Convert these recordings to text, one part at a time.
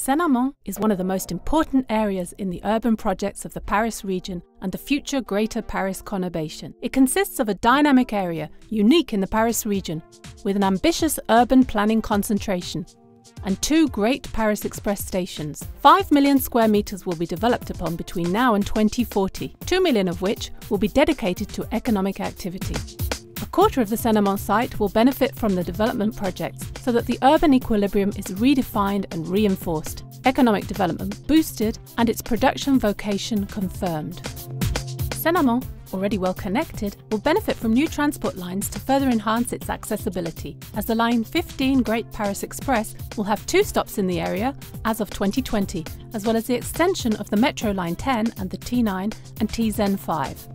Seine-Amont is one of the most important areas in the urban projects of the Paris region and the future Greater Paris conurbation. It consists of a dynamic area, unique in the Paris region, with an ambitious urban planning concentration, and two great Paris Express stations. 5 million square meters will be developed upon between now and 2040, 2 million of which will be dedicated to economic activity. A quarter of the Seine-Amont site will benefit from the development projects so that the urban equilibrium is redefined and reinforced, economic development boosted and its production vocation confirmed. Seine-Amont, already well connected, will benefit from new transport lines to further enhance its accessibility, as the Line 15 Great Paris Express will have 2 stops in the area as of 2020, as well as the extension of the Metro Line 10 and the T9 and TZen 5.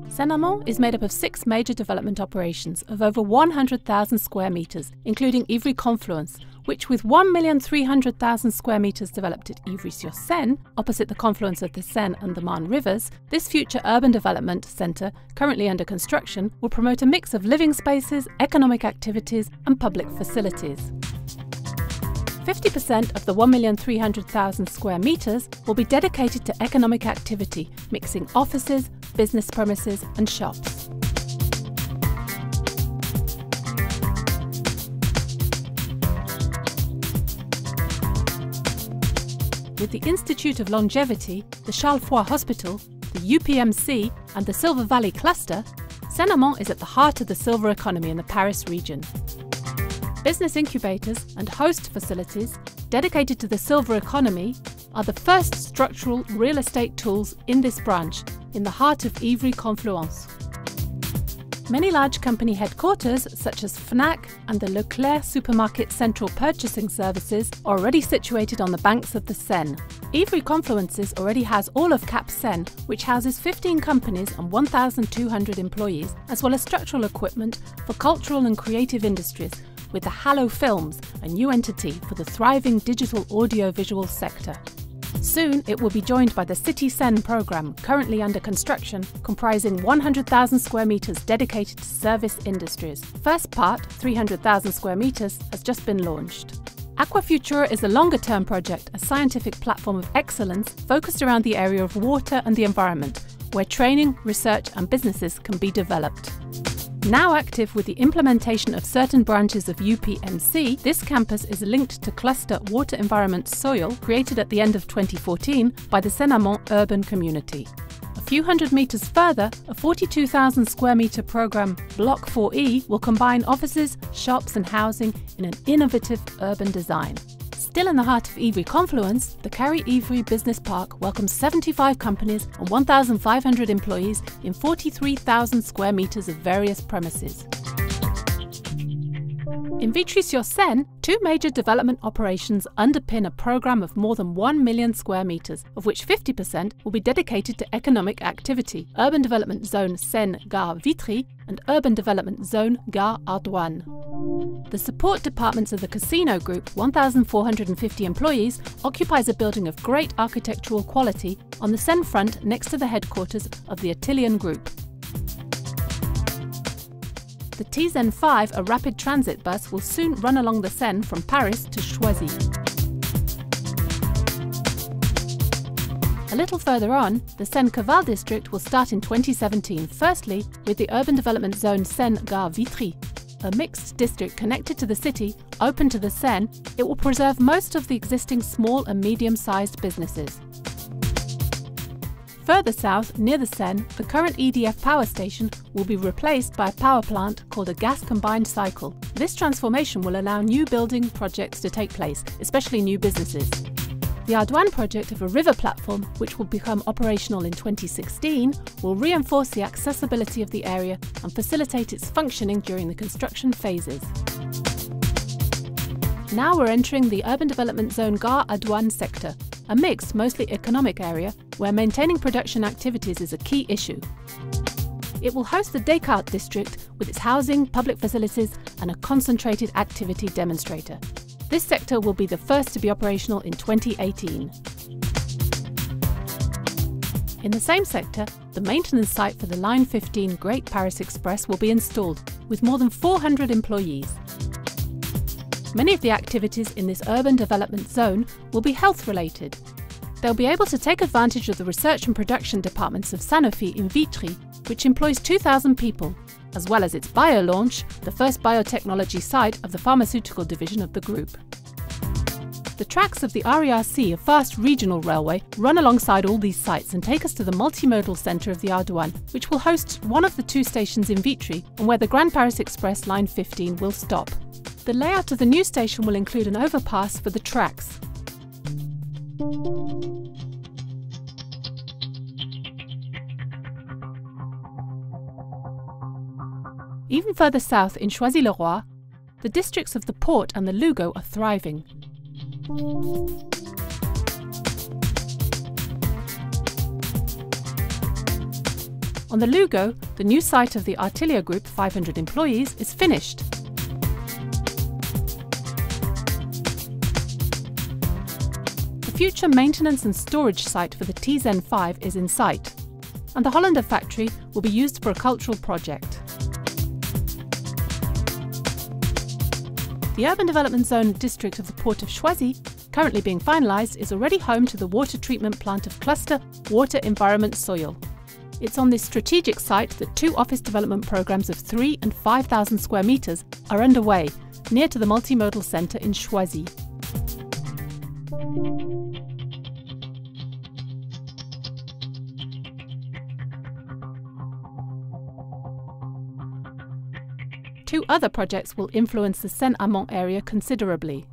Seine-Amont is made up of 6 major development operations of over 100,000 square metres, including Ivry Confluence, which with 1,300,000 square metres developed at Ivry-sur-Seine, opposite the confluence of the Seine and the Marne rivers, this future urban development centre, currently under construction, will promote a mix of living spaces, economic activities and public facilities. 50% of the 1,300,000 square metres will be dedicated to economic activity, mixing offices, business premises and shops. With the Institute of Longevity, the Charles Foix Hospital, the UPMC and the Silver Valley Cluster, Seine-Amont is at the heart of the silver economy in the Paris region. Business incubators and host facilities dedicated to the silver economy are the first structural real estate tools in this branch, in the heart of Ivry Confluence. Many large company headquarters, such as Fnac and the Leclerc supermarket central purchasing services, are already situated on the banks of the Seine. Ivry Confluences already has all of Cap Seine, which houses 15 companies and 1,200 employees, as well as structural equipment for cultural and creative industries, with the Hallo Films, a new entity for the thriving digital audio-visual sector. Soon it will be joined by the City Seine programme, currently under construction, comprising 100,000 square metres dedicated to service industries. First part, 300,000 square metres, has just been launched. Aquafutura is a longer-term project, a scientific platform of excellence focused around the area of water and the environment, where training, research and businesses can be developed. Now active with the implementation of certain branches of UPMC, this campus is linked to Cluster Water Environment Soil, created at the end of 2014 by the Seine-Amont urban community. A few hundred metres further, a 42,000 square metre programme, Block 4E, will combine offices, shops and housing in an innovative urban design. Still in the heart of Ivry Confluence, the Carré-Ivry Business Park welcomes 75 companies and 1,500 employees in 43,000 square metres of various premises. In Vitry-sur-Seine, 2 major development operations underpin a programme of more than 1 million square metres, of which 50% will be dedicated to economic activity: Urban Development Zone Seine-Gare Vitry and Urban Development Zone Gare Ardouane. The support departments of the Casino Group, 1,450 employees, occupies a building of great architectural quality on the Seine front next to the headquarters of the Atilian Group. The TZen 5, a rapid transit bus, will soon run along the Seine from Paris to Choisy. A little further on, the Seine-Caval district will start in 2017, firstly with the Urban Development Zone Seine-Gare Vitry. A mixed district connected to the city, open to the Seine, it will preserve most of the existing small and medium-sized businesses. Further south, near the Seine, the current EDF power station will be replaced by a power plant called a gas combined cycle. This transformation will allow new building projects to take place, especially new businesses. The Ardouane project of a river platform, which will become operational in 2016, will reinforce the accessibility of the area and facilitate its functioning during the construction phases. Now we're entering the Urban Development Zone Gare Ardouane sector, a mixed, mostly economic area where maintaining production activities is a key issue. It will host the Descartes district with its housing, public facilities and a concentrated activity demonstrator. This sector will be the first to be operational in 2018. In the same sector, the maintenance site for the Line 15 Great Paris Express will be installed, with more than 400 employees. Many of the activities in this urban development zone will be health-related. They'll be able to take advantage of the research and production departments of Sanofi in Vitry, which employs 2,000 people, as well as its bio-launch, the first biotechnology site of the pharmaceutical division of the group. The tracks of the RERC, a fast regional railway, run alongside all these sites and take us to the multimodal centre of the Ardouane, which will host one of the 2 stations in Vitry and where the Grand Paris Express Line 15 will stop. The layout of the new station will include an overpass for the tracks. Even further south in Choisy-le-Roi, the districts of the Port and the Lugo are thriving. On the Lugo, the new site of the Artilia Group, 500 employees, is finished. The future maintenance and storage site for the TZN 5 is in sight, and the Hollander factory will be used for a cultural project. The urban development zone district of the port of Choisy, currently being finalised, is already home to the water treatment plant of Cluster Water Environment Soil. It's on this strategic site that 2 office development programmes of 3,000 and 5,000 square metres are underway, near to the multimodal centre in Choisy. Two other projects will influence the Seine-Amont area considerably.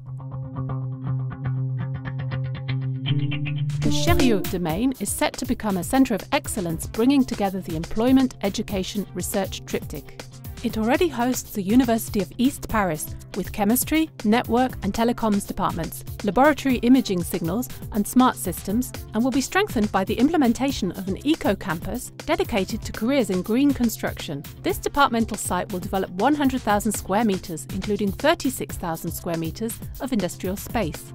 The Chérieux domain is set to become a centre of excellence, bringing together the employment, education, research triptych. It already hosts the University of East Paris, with chemistry, network and telecoms departments, laboratory imaging signals and smart systems, and will be strengthened by the implementation of an eco-campus dedicated to careers in green construction. This departmental site will develop 100,000 square metres, including 36,000 square metres of industrial space.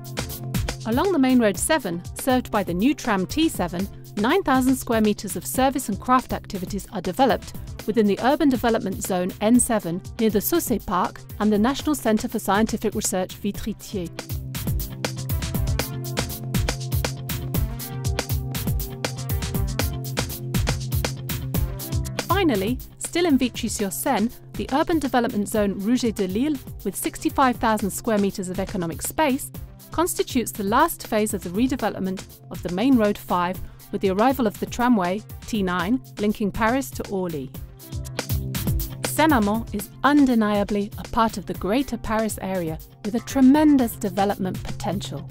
Along the main road 7, served by the new tram T7, 9,000 square metres of service and craft activities are developed within the urban development zone N7 near the Saussay Park and the National Centre for Scientific Research Vitry-Thiers. Finally, still in Vitry-sur-Seine, the urban development zone Rouget de Lille, with 65,000 square metres of economic space, constitutes the last phase of the redevelopment of the main road 5 with the arrival of the tramway T9 linking Paris to Orly. Seine-Amont is undeniably a part of the Greater Paris area with a tremendous development potential.